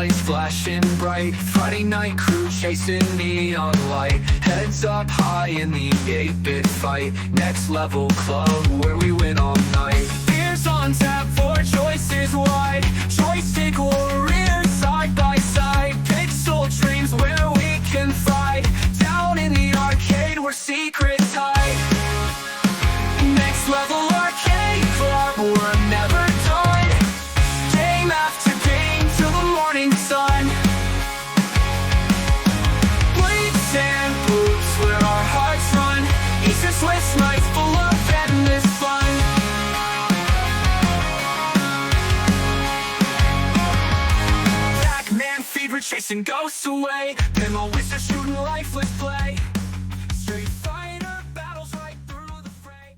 lights flashing bright, Friday night crew chasing neon light, heads up high in the 8-bit fight, next level club where we win all night. Beers on tap for choices wide, joystick warriors side by side, pixel dreams where we can fight, down in the arcade where secrets hide. Next level arcade club, we're never done, game after game till the morning sun. Blades and boots where our hearts run, Easter Swiss nights full of endless fun. Pac-Man fever chasing ghosts away, pinball wizard shooting lifeless play, Street Fighter battles right through the fray.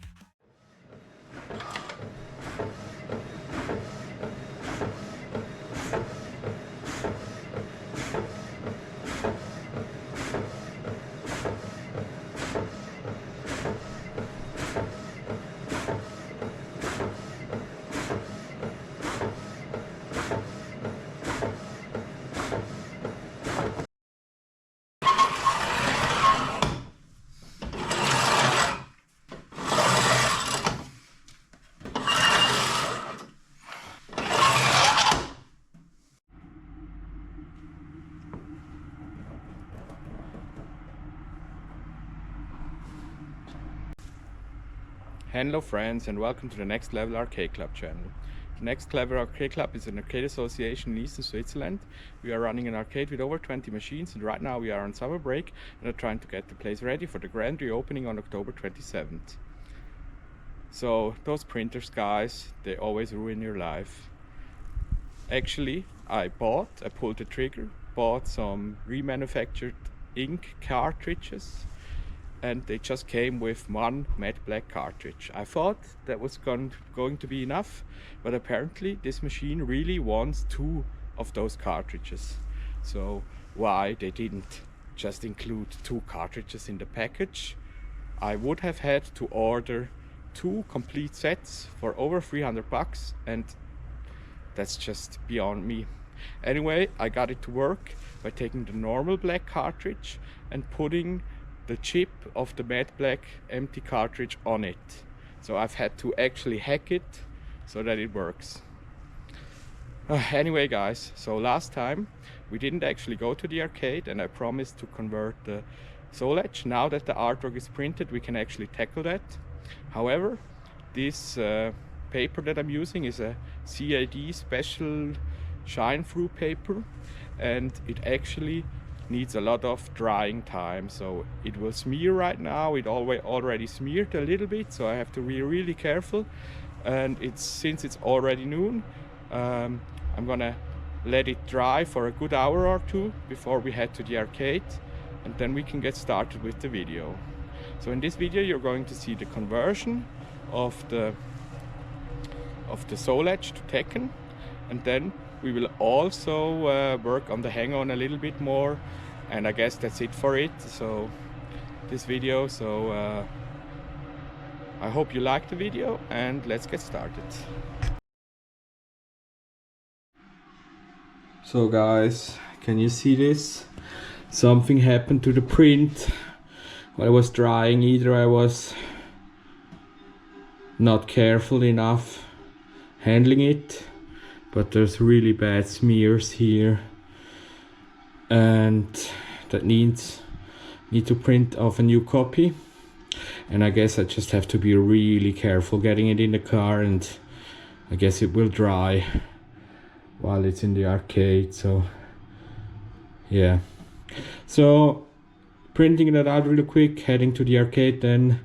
Hello friends, and welcome to the Next Level Arcade Club channel. The Next Level Arcade Club is an arcade association in eastern Switzerland. We are running an arcade with over 20 machines, and right now we are on summer break and are trying to get the place ready for the grand reopening on October 27th. So those printers, guys, they always ruin your life. Actually, I pulled the trigger, bought some remanufactured ink cartridges, and they just came with one matte black cartridge. I thought that was going to be enough, but apparently this machine really wants 2 of those cartridges. So why they didn't just include 2 cartridges in the package? I would have had to order 2 complete sets for over 300 bucks, and that's just beyond me. Anyway, I got it to work by taking the normal black cartridge and putting the chip of the matte black empty cartridge on it. So I've had to actually hack it so that it works. Anyway guys, so last time we didn't actually go to the arcade, and I promised to convert the Soul Edge. Now that the artwork is printed, we can actually tackle that. However, this paper that I'm using is a CAD special shine through paper, and it actually needs a lot of drying time, so it will smear right now. It already smeared a little bit, so I have to be really careful. And since it's already noon, I'm gonna let it dry for a good hour or 2 before we head to the arcade, and then we can get started with the video. So in this video you're going to see the conversion of the Soul Edge to Tekken, and then we will also work on the hang-on a little bit more, and I guess that's it for this video. So I hope you like the video, and let's get started. So guys, can you see this? Something happened to the print while I was drying. Either I was not careful enough handling it, but there's really bad smears here, and that need to print off a new copy. And I guess I just have to be really careful getting it in the car, and I guess it will dry while it's in the arcade. So yeah, so printing that out really quick, heading to the arcade, then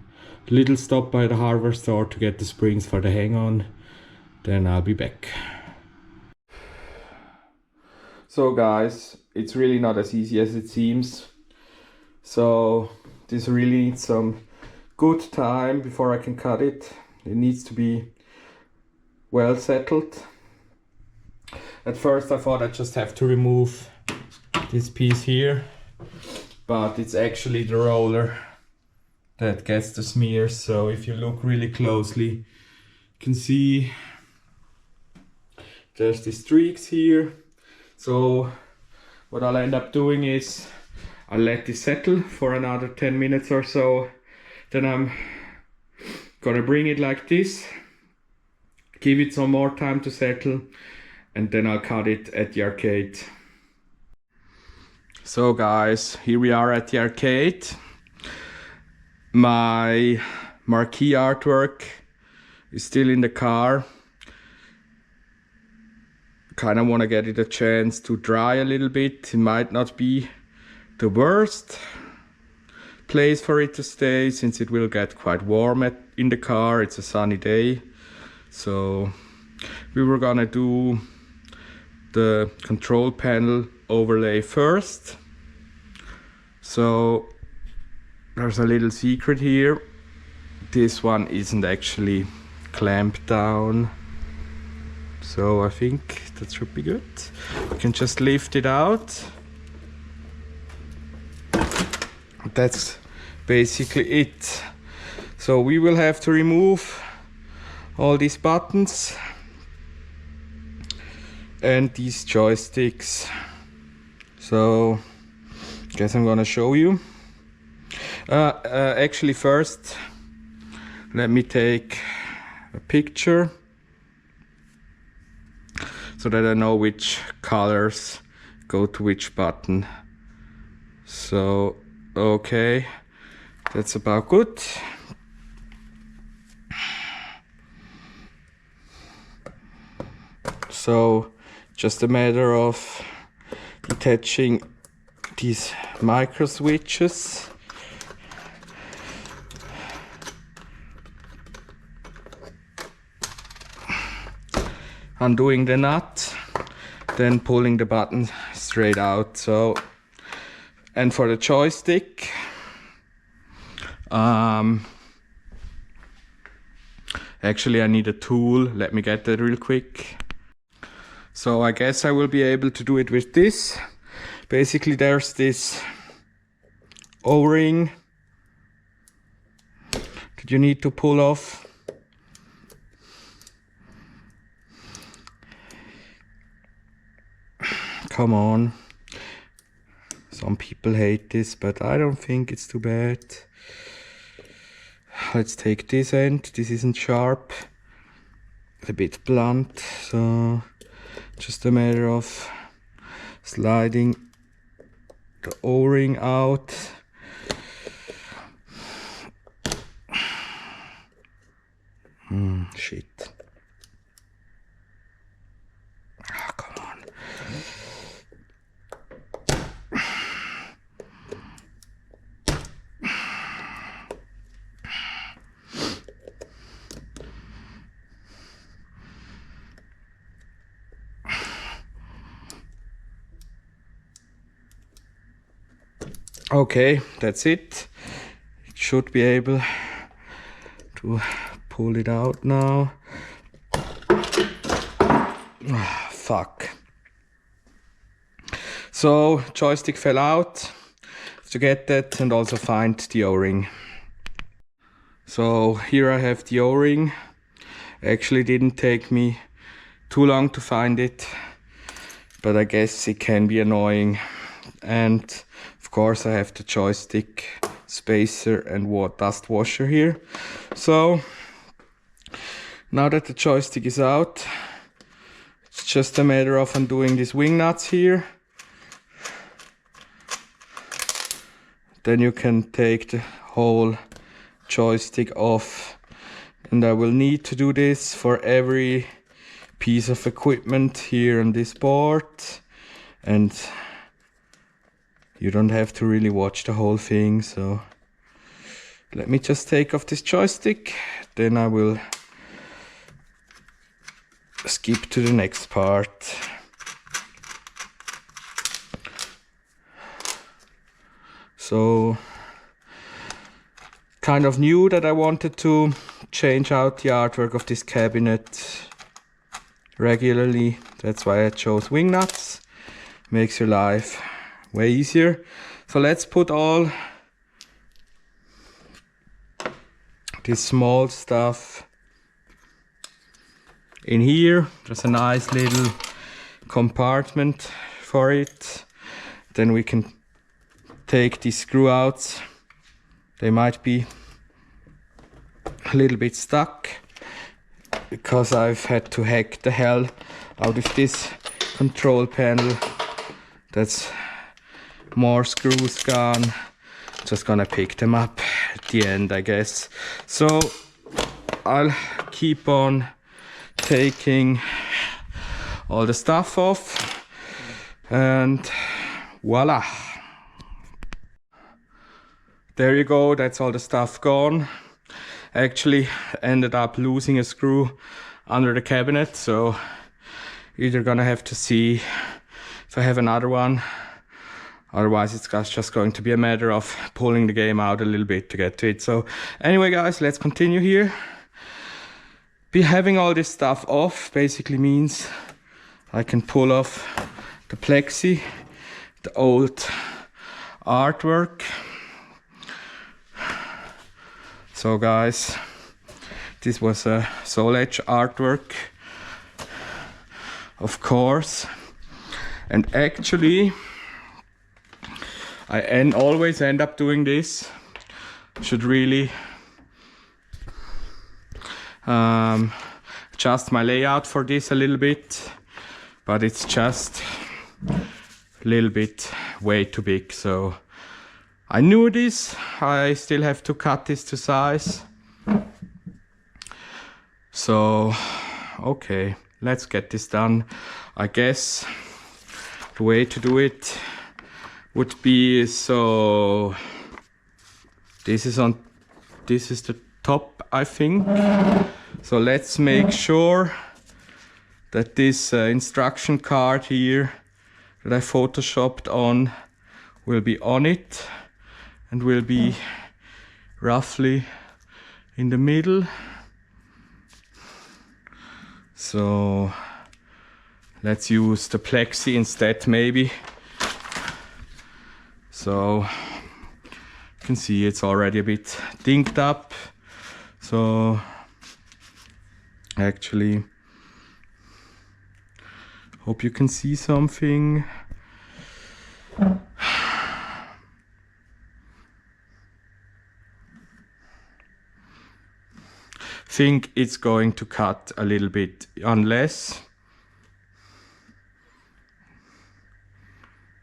little stop by the hardware store to get the springs for the hang-on, then I'll be back. So guys, it's really not as easy as it seems. So this really needs some good time before I can cut it. It needs to be well settled. At first I thought I just have to remove this piece here, but it's actually the roller that gets the smears. So if you look really closely, you can see there's the streaks here. So what I'll end up doing is I'll let this settle for another 10 minutes or so. Then I'm gonna bring it like this, give it some more time to settle, and then I'll cut it at the arcade. So guys, here we are at the arcade. My marquee artwork is still in the car. Kind of want to get it a chance to dry a little bit. It might not be the worst place for it to stay, since it will get quite warm in the car. It's a sunny day. So we were gonna do the control panel overlay first. So there's a little secret here. This one isn't actually clamped down, so I think that should be good. You can just lift it out. That's basically it. So we will have to remove all these buttons and these joysticks. So guess I'm gonna show you. Actually first let me take a picture so that I know which colors go to which button. So okay, that's about good. So just a matter of detaching these micro switches. Undoing the nut, then pulling the button straight out. So, and for the joystick, actually I need a tool. Let me get that real quick. So I guess I will be able to do it with this. Basically there's this O-ring that you need to pull off. Come on. Some people hate this, but I don't think it's too bad. Let's take this end. This isn't sharp. It's a bit blunt, so just a matter of sliding the O-ring out. Shit. Oh, come on. Okay, that's it. It should be able to pull it out now. Ah, fuck. So joystick fell out. Have to get that and also find the O-ring. So here I have the O-ring. Actually didn't take me too long to find it, but I guess it can be annoying. And of course I have the joystick spacer and dust washer here. So now that the joystick is out, it's just a matter of undoing these wing nuts here. Then you can take the whole joystick off, and I will need to do this for every piece of equipment here on this board, and you don't have to really watch the whole thing. So let me just take off this joystick, then I will skip to the next part. So kind of knew that I wanted to change out the artwork of this cabinet regularly. That's why I chose wing nuts. Makes your life way easier. So let's put all this small stuff in here. There's a nice little compartment for it. Then we can take these screw outs. They might be a little bit stuck because I've had to hack the hell out of this control panel. That's more screws gone. Just gonna pick them up at the end, I guess. So I'll keep on taking all the stuff off, and voila. There you go, that's all the stuff gone. Actually ended up losing a screw under the cabinet, so either gonna have to see if I have another one. Otherwise it's just going to be a matter of pulling the game out a little bit to get to it. So anyway guys, let's continue here. Having all this stuff off basically means I can pull off the plexi, the old artwork. So guys, this was a Soul Edge artwork, of course, and actually I always end up doing this. Should really adjust my layout for this a little bit, but it's just a little bit way too big. So I knew this, I still have to cut this to size. So okay, let's get this done. I guess the way to do it would be, so this is the top, I think. So let's make sure that this instruction card here that I photoshopped on will be on it and will be roughly in the middle. So let's use the plexi instead maybe. So you can see it's already a bit dinked up. So actually, hope you can see something. Think it's going to cut a little bit, unless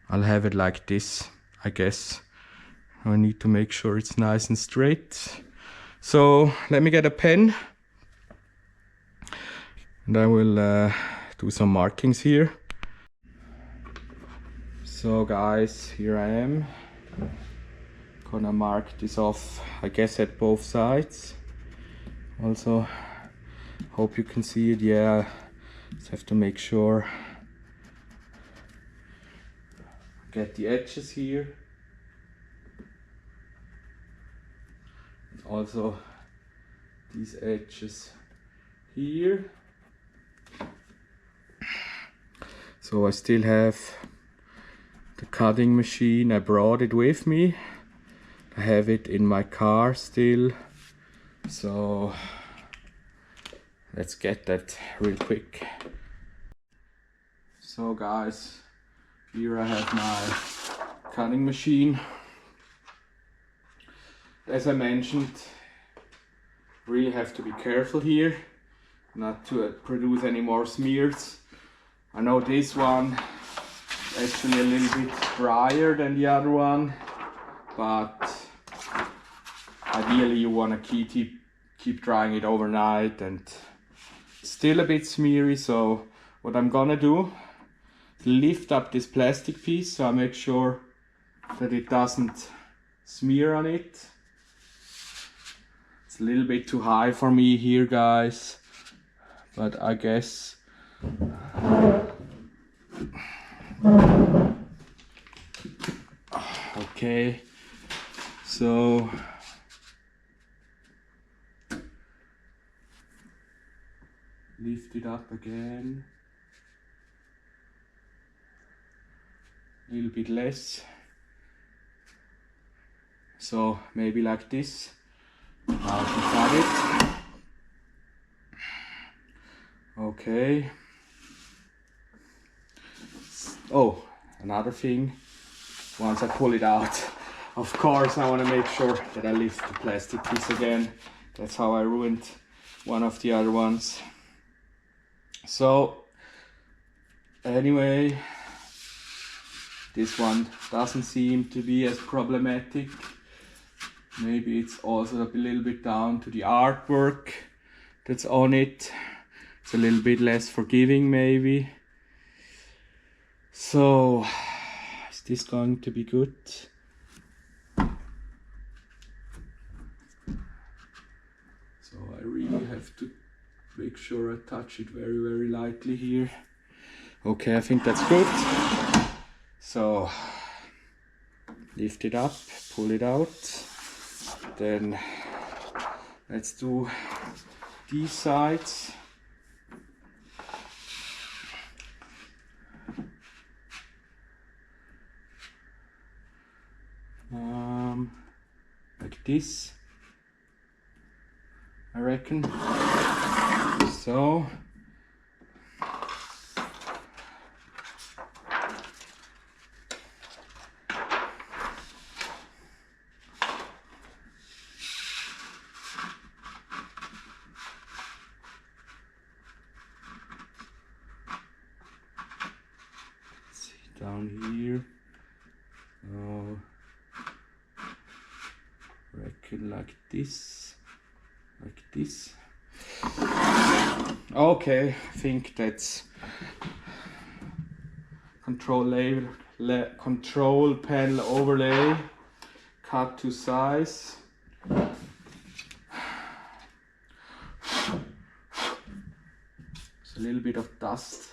I'll have it like this, I guess. I need to make sure it's nice and straight. So let me get a pen and I will do some markings here. So guys, here I am. Gonna mark this off, I guess, at both sides. Also, hope you can see it. Yeah, just have to make sure. Get the edges here. Also these edges here. So I still have the cutting machine. I brought it with me. I have it in my car still. So let's get that real quick. So guys, here I have my cutting machine. As I mentioned, really have to be careful here not to produce any more smears. I know this one actually a little bit drier than the other one, but ideally you want to keep drying it overnight, and still a bit smeary. So what I'm gonna do, lift up this plastic piece so I make sure that it doesn't smear on it. It's a little bit too high for me here, guys, but I guess okay. So lift it up again, a little bit less, so maybe like this. Now I can cut it. Okay, Oh, another thing, once I pull it out, of course I want to make sure that I lift the plastic piece again. That's how I ruined one of the other ones. So anyway, this one doesn't seem to be as problematic. Maybe it's also a little bit down to the artwork that's on it. It's a little bit less forgiving maybe. So, is this going to be good? So I really have to make sure I touch it very, very lightly here. Okay, I think that's good. So, lift it up, pull it out. Then let's do these sides. Like this, I reckon. So down here, reckon like this, okay. I think that's control panel overlay, cut to size. There's a little bit of dust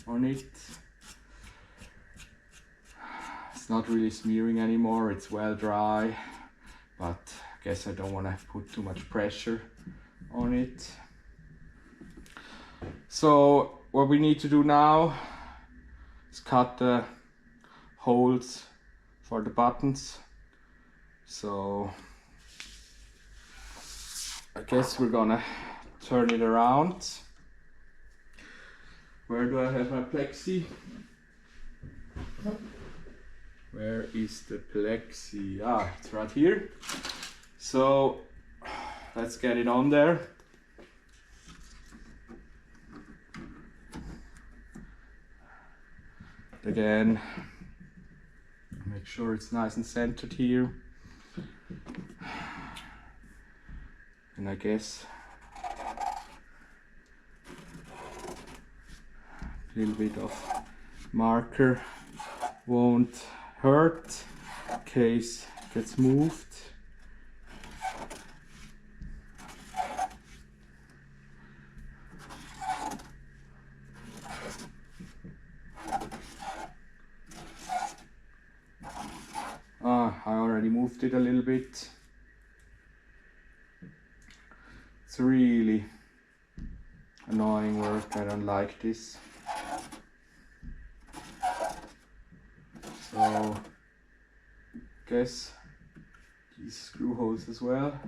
on it. It's not really smearing anymore, it's well dry, but I guess I don't want to put too much pressure on it. So what we need to do now is cut the holes for the buttons. So I guess we're gonna turn it around. Where do I have my plexi? Where is the plexi? Ah, it's right here. So let's get it on there. Again, make sure it's nice and centered here. And I guess a little bit of marker won't hurt in case it gets moved. I already moved it a little bit. It's really annoying work, I don't like this. So, guess these screw holes as well.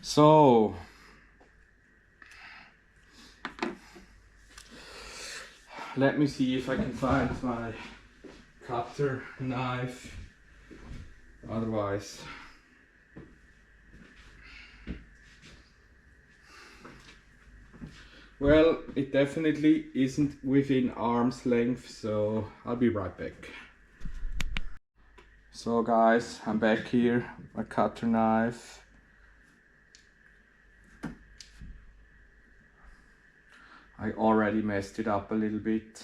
So, let me see if I can find my cutter knife. Otherwise, well, it definitely isn't within arm's length, so I'll be right back. So guys, I'm back here, my cutter knife. I already messed it up a little bit.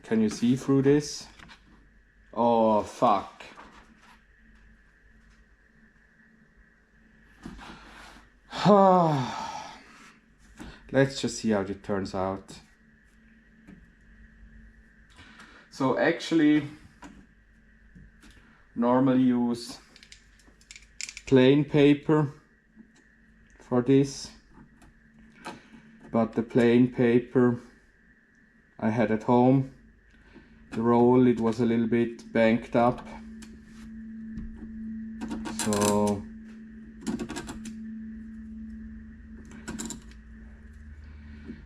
Can you see through this? Oh, fuck. Let's just see how it turns out. So actually, normally use plain paper for this, but the plain paper I had at home, the roll, it was a little bit banked up, so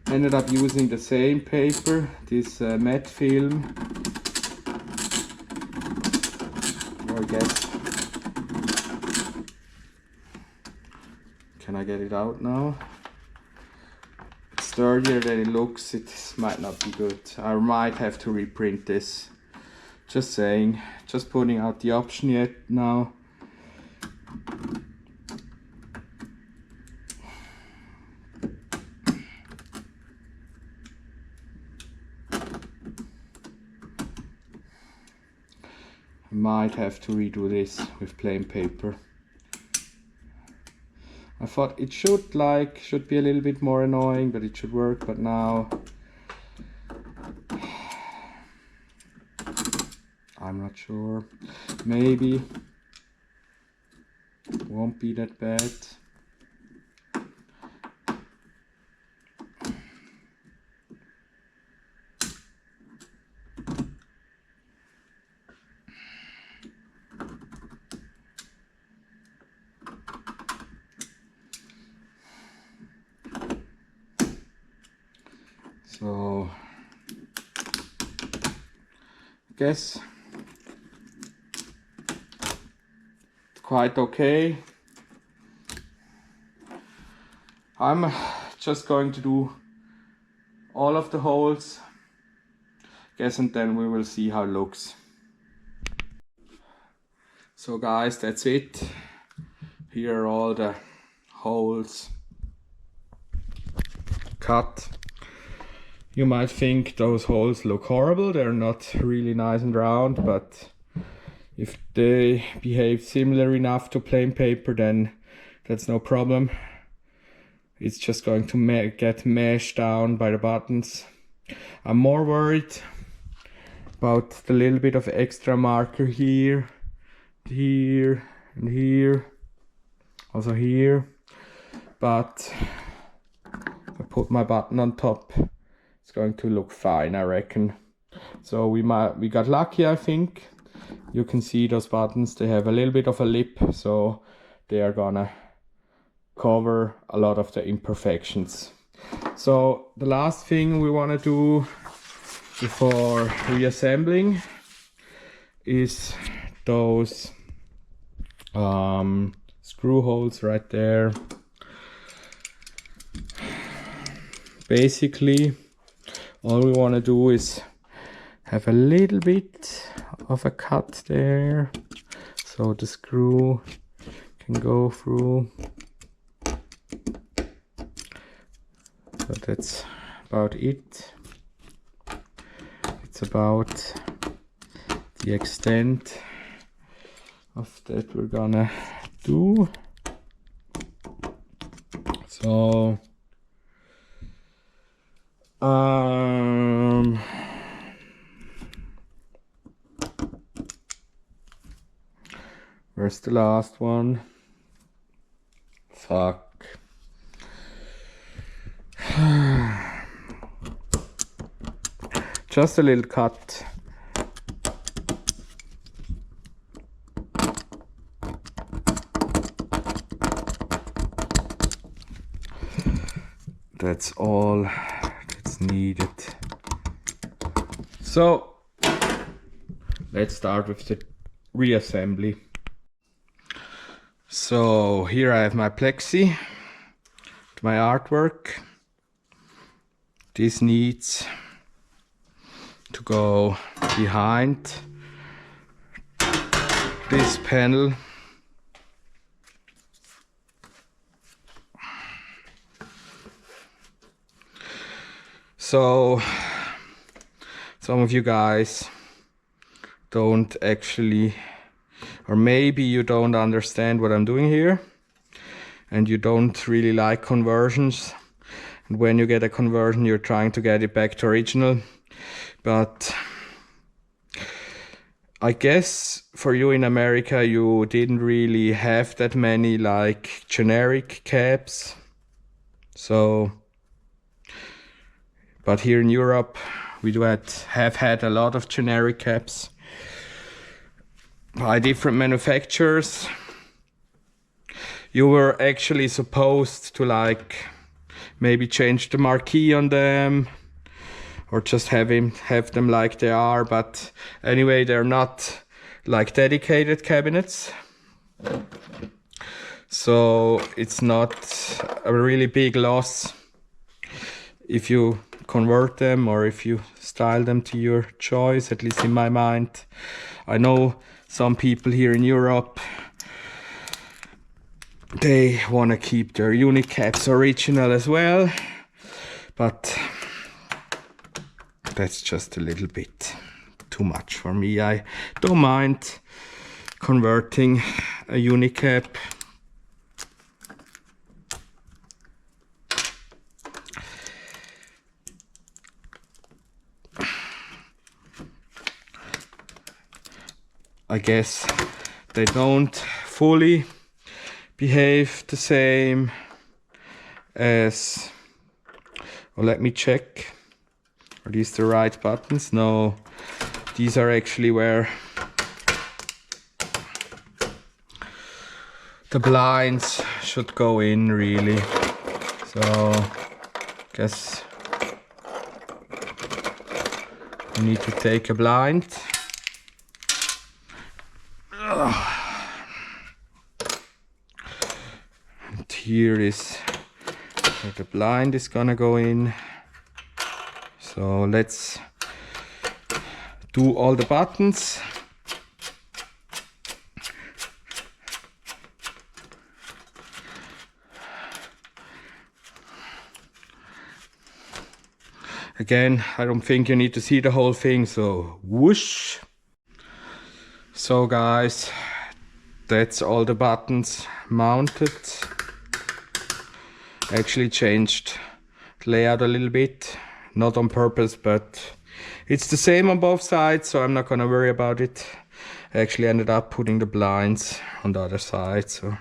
ended up using the same paper, this matte film, or I guess, can I get it out now? It's sturdier than it looks, it might not be good. I might have to reprint this. Just saying, just putting out the option yet now. I might have to redo this with plain paper. I thought it should be a little bit more annoying, but it should work, but now I'm not sure. Maybe it won't be that bad. So I guess it's quite okay. I'm just going to do all of the holes, guess, and then we will see how it looks. So guys, that's it. Here are all the holes cut. You might think those holes look horrible, they're not really nice and round, but if they behave similar enough to plain paper, then that's no problem. It's just going to get meshed down by the buttons. I'm more worried about the little bit of extra marker here, here, and here, also here, but if I put my button on top, it's going to look fine, I reckon. So we got lucky, I think. You can see those buttons, they have a little bit of a lip, so they are gonna cover a lot of the imperfections. So the last thing we want to do before reassembling is those screw holes right there. Basically, all we want to do is have a little bit of a cut there, so the screw can go through. So that's about it. It's about the extent of that we're gonna do. So where's the last one? Fuck. Just a little cut. That's all that's needed. So let's start with the reassembly. So here I have my plexi, my artwork. This needs to go behind this panel. So some of you guys don't actually, or maybe you don't understand what I'm doing here, and you don't really like conversions, and when you get a conversion you're trying to get it back to original. But I guess for you in America, you didn't really have that many like generic caps. So, but here in Europe, we have had a lot of generic caps by different manufacturers. You were actually supposed to like maybe change the marquee on them or just have them like they are, but anyway, they're not like dedicated cabinets. So it's not a really big loss if you convert them or if you style them to your choice, at least in my mind. I know some people here in Europe, they want to keep their unit caps original as well, but that's just a little bit too much for me. I don't mind converting a unit cap. I guess they don't fully behave the same as, well, let me check. Are these the right buttons? No, these are actually where the blinds should go in, really. So, guess you need to take a blind. And here is where the blind is gonna go in. So let's do all the buttons. Again, I don't think you need to see the whole thing, so whoosh. So guys, that's all the buttons mounted. I actually changed the layout a little bit. Not on purpose, but it's the same on both sides, so I'm not gonna worry about it. I actually ended up putting the blinds on the other side, so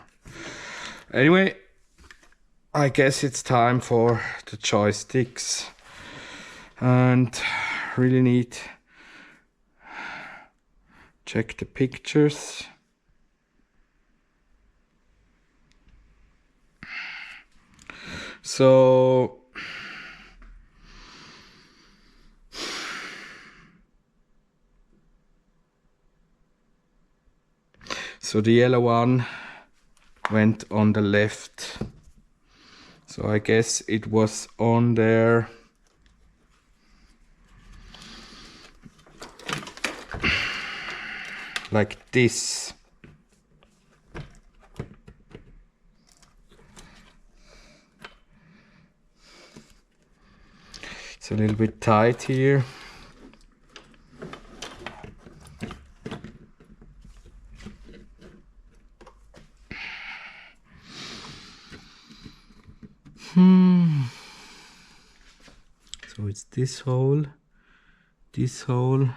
anyway, I guess it's time for the joysticks. And really need check the pictures. So the yellow one went on the left. So I guess it was on there. Like this. It's a little bit tight here. So it's this hole, these holes.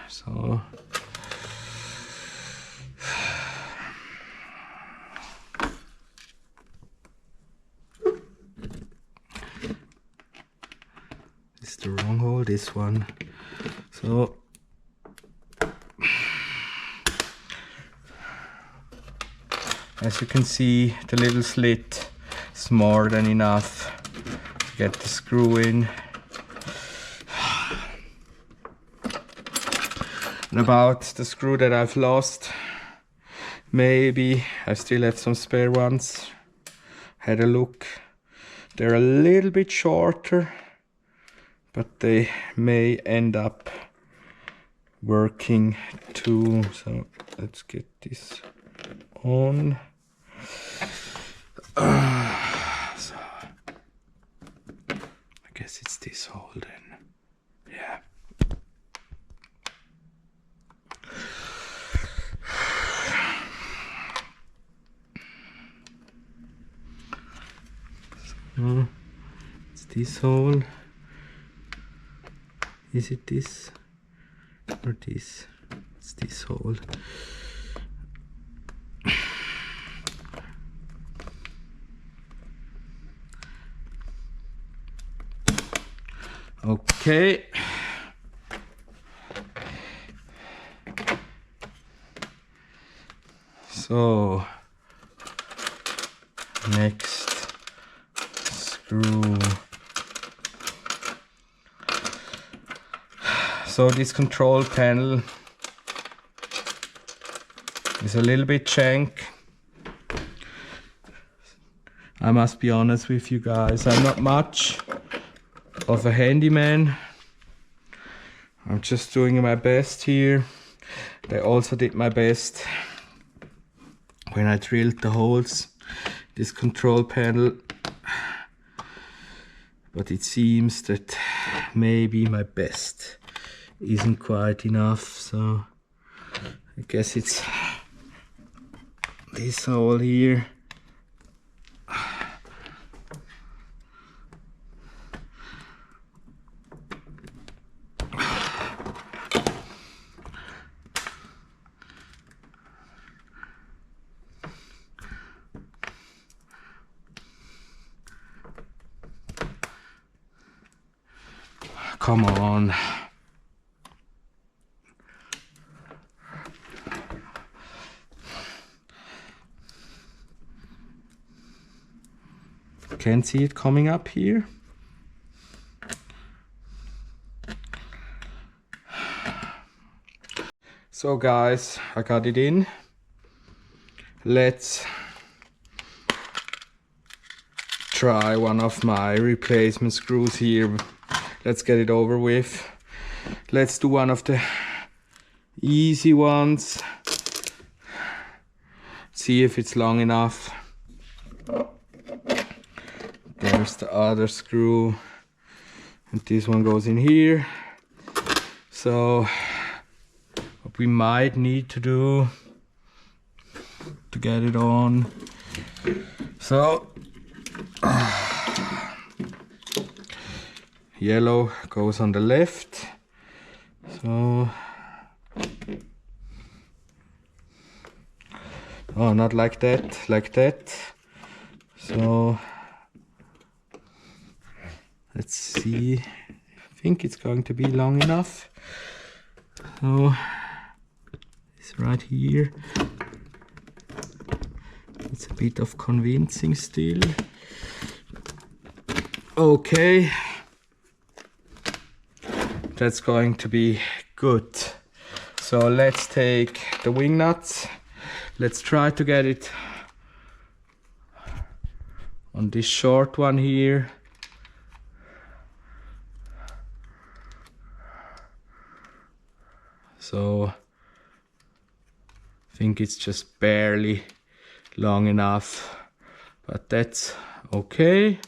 So it's the wrong hole, this one. So as you can see, the little slit is more than enough to get the screw in. And about the screw that I've lost, maybe I still have some spare ones. Had a look. They're a little bit shorter, but they may end up working too. So let's get this on. So I guess it's this hole then. Yeah. It's this hole. Is it this or this? It's this hole. Okay. So next screw. So this control panel is a little bit jank. I must be honest with you guys, I'm not much of a handyman. I'm just doing my best here. I also did my best when I drilled the holes, this control panel. But it seems that maybe my best isn't quite enough, so I guess it's this hole here. Come on. Can't see it coming up here. So guys, I got it in. Let's try one of my replacement screws here. Let's get it over with. Let's do one of the easy ones. See if it's long enough. There's the other screw. And this one goes in here. So what we might need to do to get it on. So yellow goes on the left. So oh, not like that, like that. So let's see. I think it's going to be long enough. So it's right here. It's a bit of convincing still. Okay. That's going to be good. So let's take the wing nuts. Let's try to get it on this short one here. So I think it's just barely long enough, but that's okay.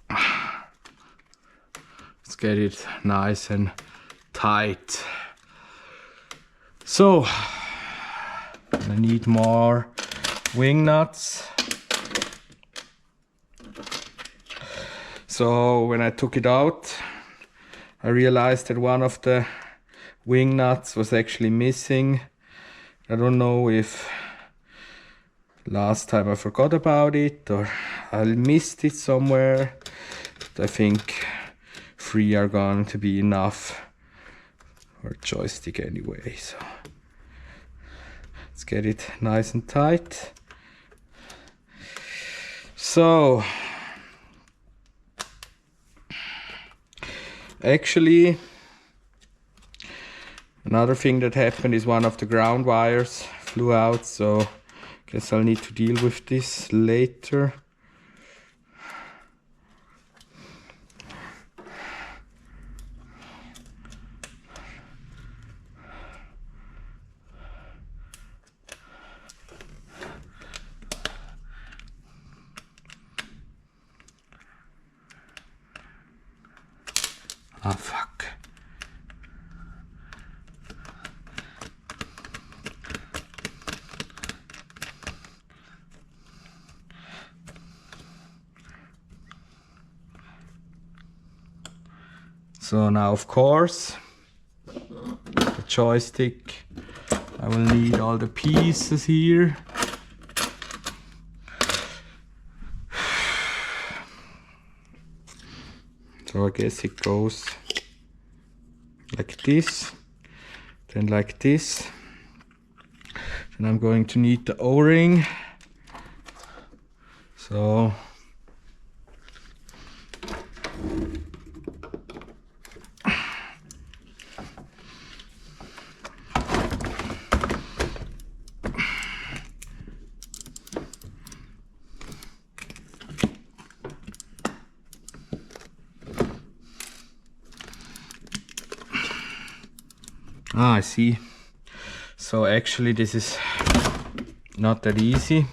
Let's get it nice and tight. So I need more wing nuts. So when I took it out, I realized that one of the wing nuts was actually missing. I don't know if last time I forgot about it or I missed it somewhere. But I think 3 are going to be enough for a joystick anyway. So let's get it nice and tight. So actually, another thing that happened is one of the ground wires flew out, so I guess I'll need to deal with this later. Ah, fuck. So now, of course, the joystick, I will need all the pieces here. So I guess it goes like this, then like this. Then I'm going to need the O-ring. So I see. So actually this is not that easy.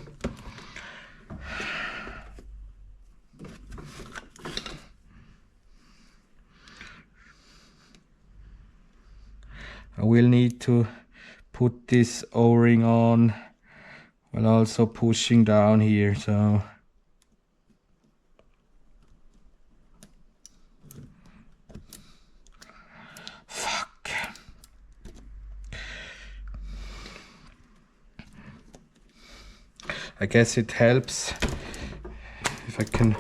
I will need to put this O-ring on while also pushing down here, so fuck. I guess it helps if I can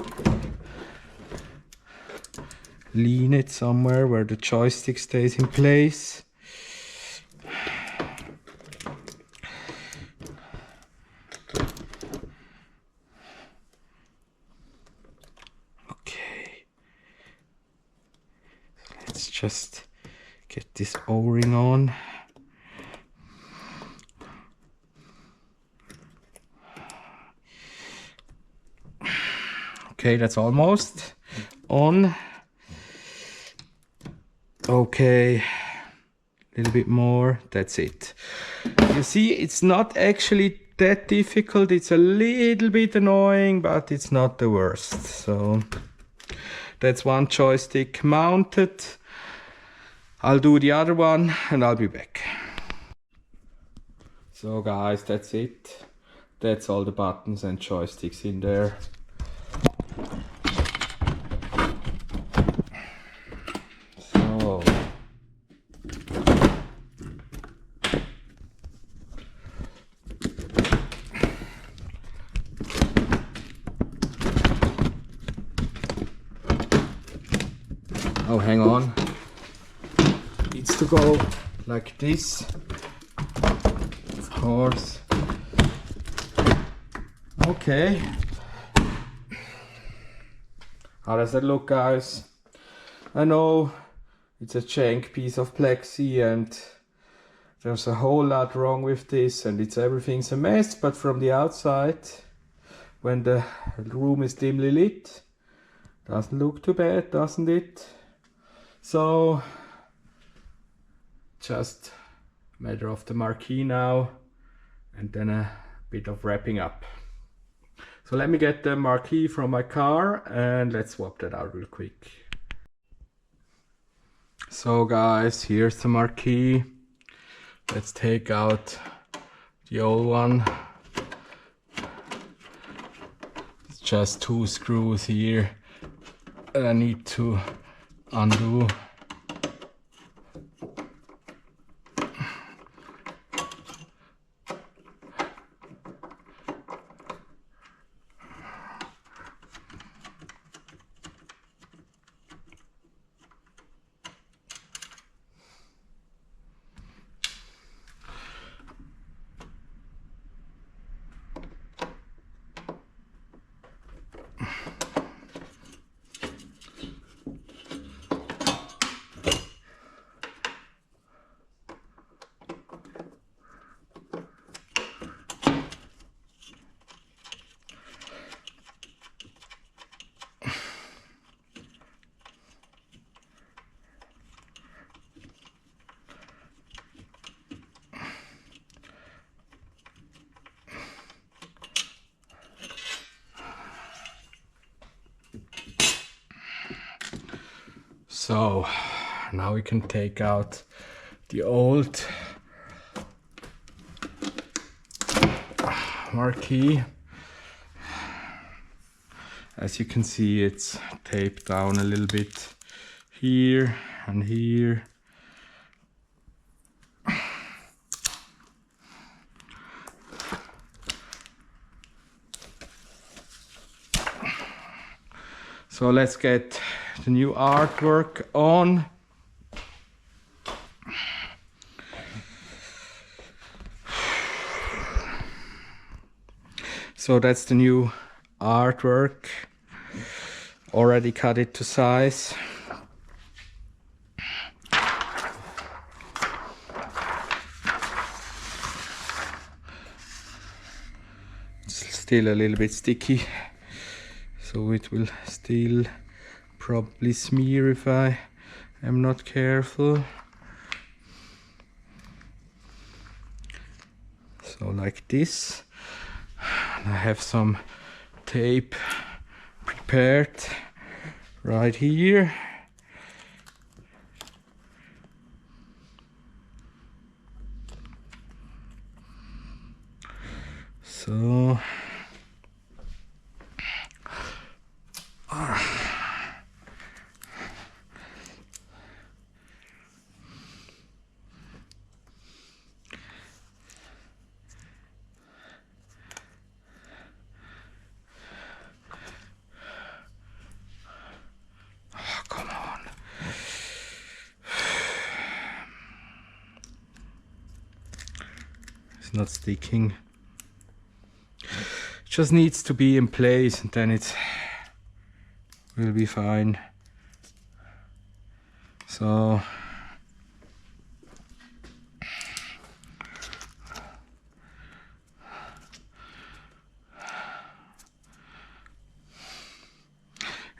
lean it somewhere where the joystick stays in place. Okay, let's just get this O-ring on. Okay, that's almost on. Okay, a little bit more, that's it. You see, it's not actually that difficult. It's a little bit annoying, but it's not the worst. So that's one joystick mounted. I'll do the other one and I'll be back. So guys, that's it. That's all the buttons and joysticks in there. So oh, hang on. Needs to go like this, of course. Okay. How does that look, guys? I know it's a jank piece of plexi and there's a whole lot wrong with this and everything's a mess, but from the outside, when the room is dimly lit, doesn't look too bad, doesn't it? So just a matter of the marquee now and then a bit of wrapping up. So let me get the marquee from my car and let's swap that out real quick. So guys, here's the marquee. Let's take out the old one. It's just 2 screws here that I need to undo. So now we can take out the old marquee. As you can see, it's taped down a little bit here and here. So let's get the new artwork on. So that's the new artwork. Already cut it to size. It's still a little bit sticky, so it will still probably smear if I am not careful. So like this. And I have some tape prepared right here. So come on. It's not sticking. It just needs to be in place and then it will be fine. So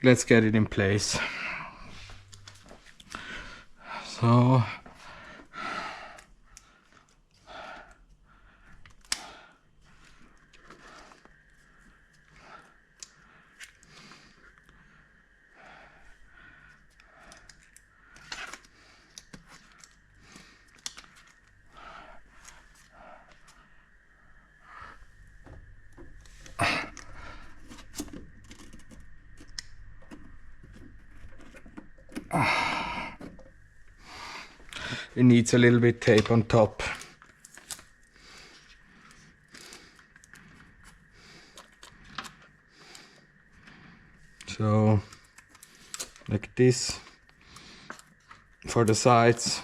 let's get it in place. So it needs a little bit tape on top. So like this for the sides.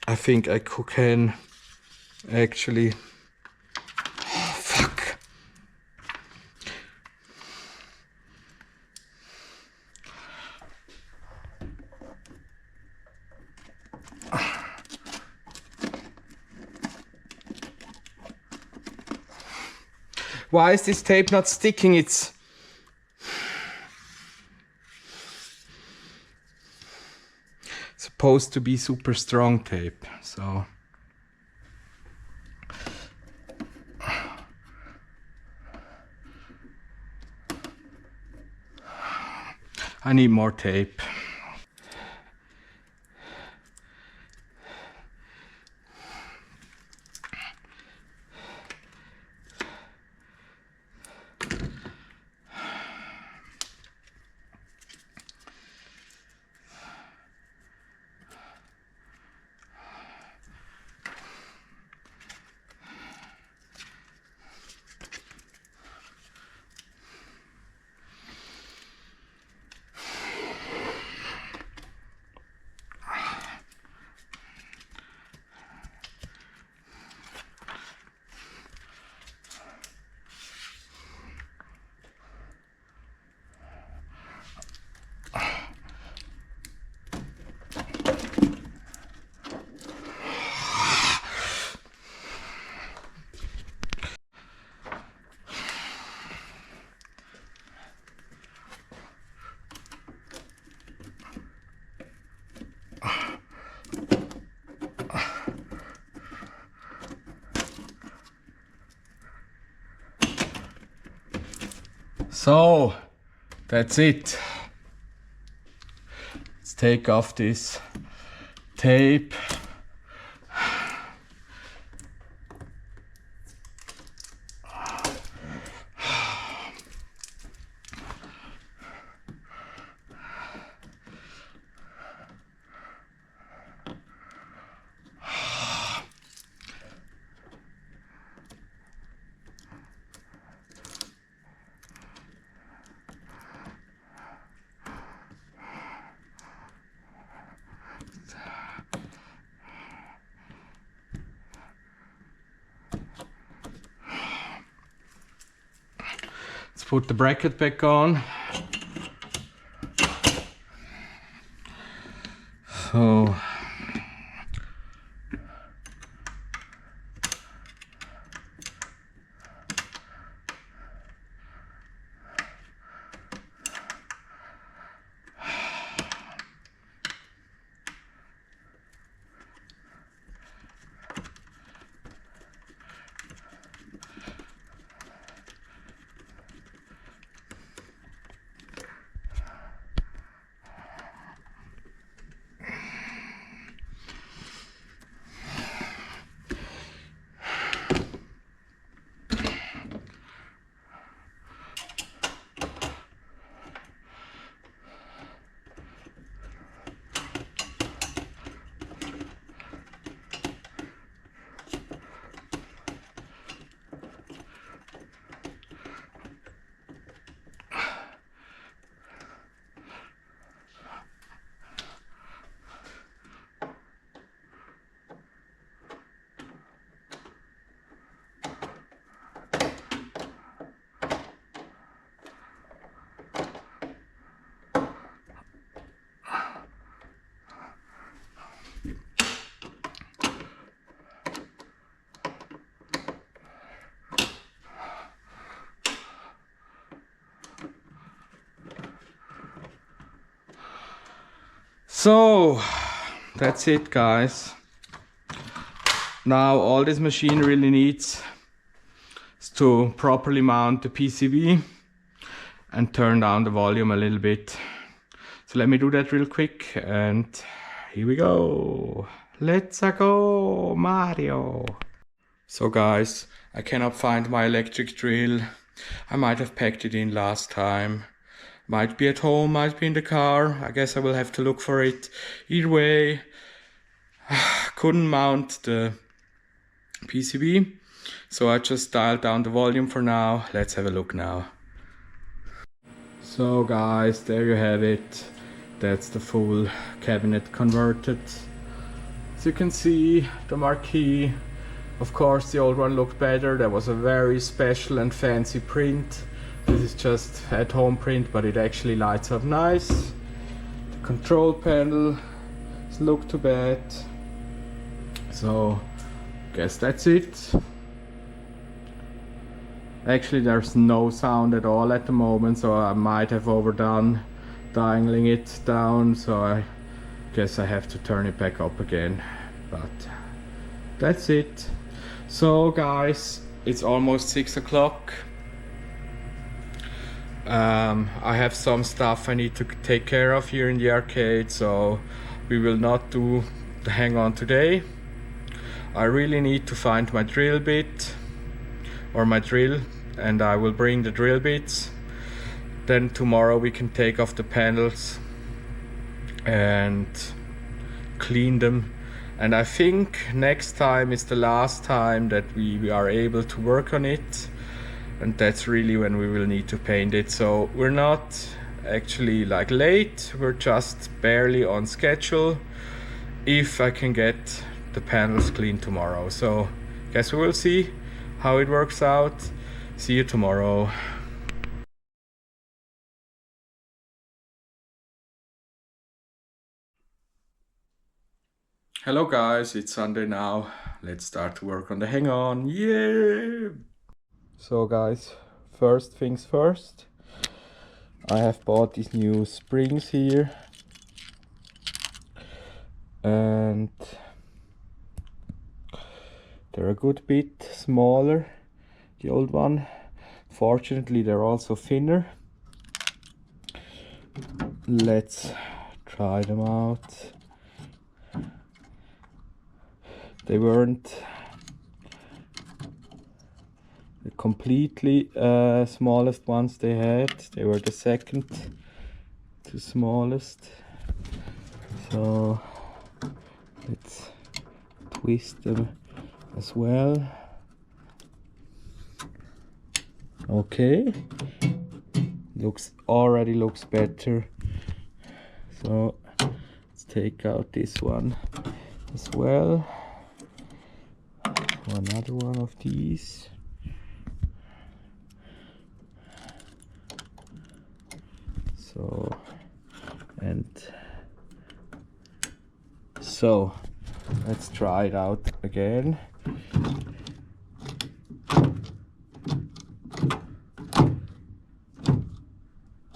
I think I can actually, oh, fuck. Why is this tape not sticking? It's supposed to be super strong tape, so I need more tape. So that's it. Let's take off this tape. put the bracket back on. So So that's it, guys. Now all this machine really needs is to properly mount the PCB and turn down the volume a little bit. So let me do that real quick, and here we go. Let's go, Mario. So guys, I cannot find my electric drill. I might have packed it in last time. Might be at home, might be in the car. I guess I will have to look for it. Either way, couldn't mount the PCB, so I just dialed down the volume for now. Let's have a look now. So guys, there you have it. That's the full cabinet converted. As you can see, the marquee. Of course, the old one looked better. There was a very special and fancy print. This is just at home print, but it actually lights up nice. The control panel doesn't look too bad. So, guess that's it. Actually, there's no sound at all at the moment, so I might have overdone dialing it down. So I guess I have to turn it back up again. But that's it. So guys, it's almost 6 o'clock. I have some stuff I need to take care of here in the arcade, so we will not do the hang-on today. I really need to find my drill bit or my drill, and I will bring the drill bits. Then tomorrow we can take off the panels and clean them. And I think next time is the last time that we are able to work on it. And that's really when we will need to paint it. So we're not actually like late, we're just barely on schedule if I can get the panels cleaned tomorrow. So guess we will see how it works out. See you tomorrow. Hello guys, it's Sunday now. Let's start to work on the hang-on. Yeah! So guys, first things first. I have bought these new springs here. And they're a good bit smaller, the old one. Fortunately, they're also thinner. Let's try them out. They weren't the completely smallest ones they had. They were the second to smallest. So let's twist them as well. Okay, already looks better. So let's take out this one as well. Another one of these. So, and so let's try it out again.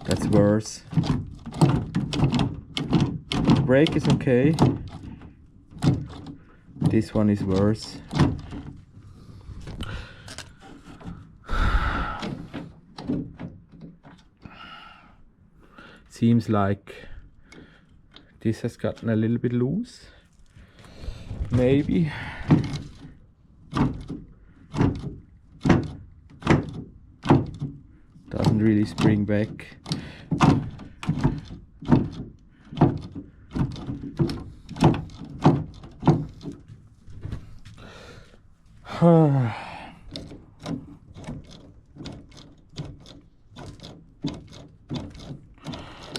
That's worse. Brake is okay. This one is worse. Seems like this has gotten a little bit loose. Maybe. Doesn't really spring back.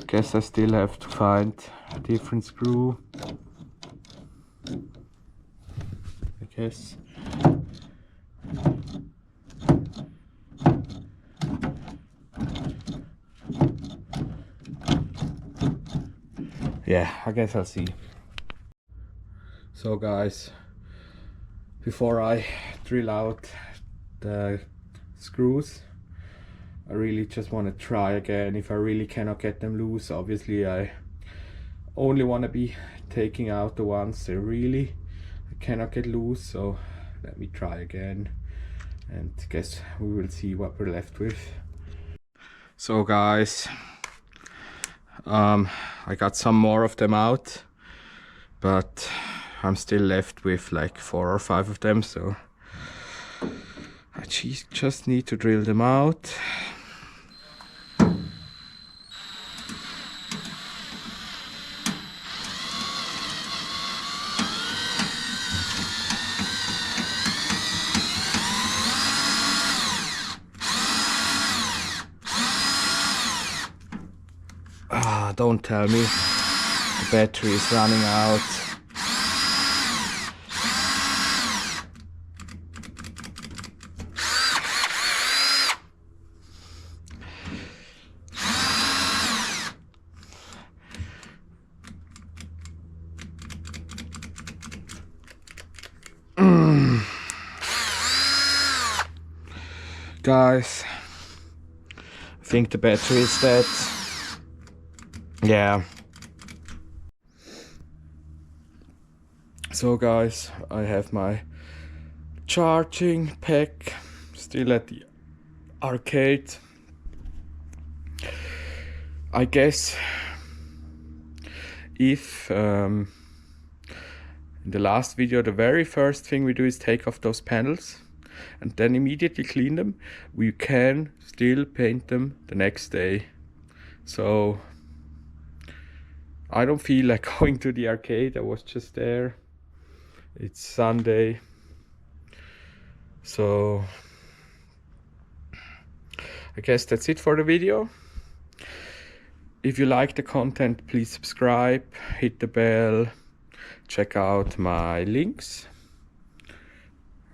Guess I still have to find a different screw. I guess. Yeah, I guess I'll see. So guys, before I drill out the screws, I really just want to try again. If I really cannot get them loose, obviously I only want to be taking out the ones that really I cannot get loose. So let me try again, and guess we will see what we're left with. So guys, I got some more of them out, but I'm still left with like 4 or 5 of them, so I just need to drill them out. Don't tell me the battery is running out. Guys, I think the battery is dead. Yeah. So guys, I have my charging pack still at the arcade. I guess if in the last video the very first thing we do is take off those panels and then immediately clean them, we can still paint them the next day. So I don't feel like going to the arcade. I was just there. It's Sunday. So I guess that's it for the video. If you like the content, please subscribe, hit the bell, check out my links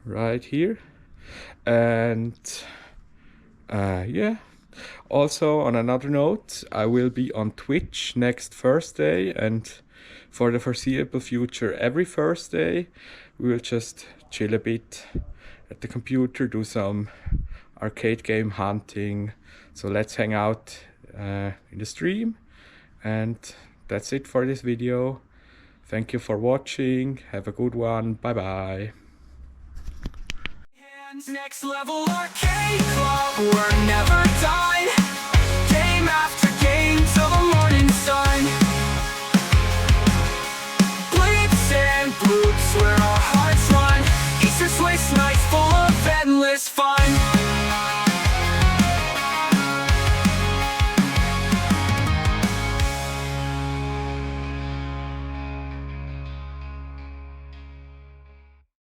right here. And yeah. Also, on another note, I will be on Twitch next Thursday, and for the foreseeable future, every Thursday we will just chill a bit at the computer, do some arcade game hunting. So let's hang out in the stream, and that's it for this video. Thank you for watching. Have a good one. Bye bye. Next level arcade club, we're never done. Game after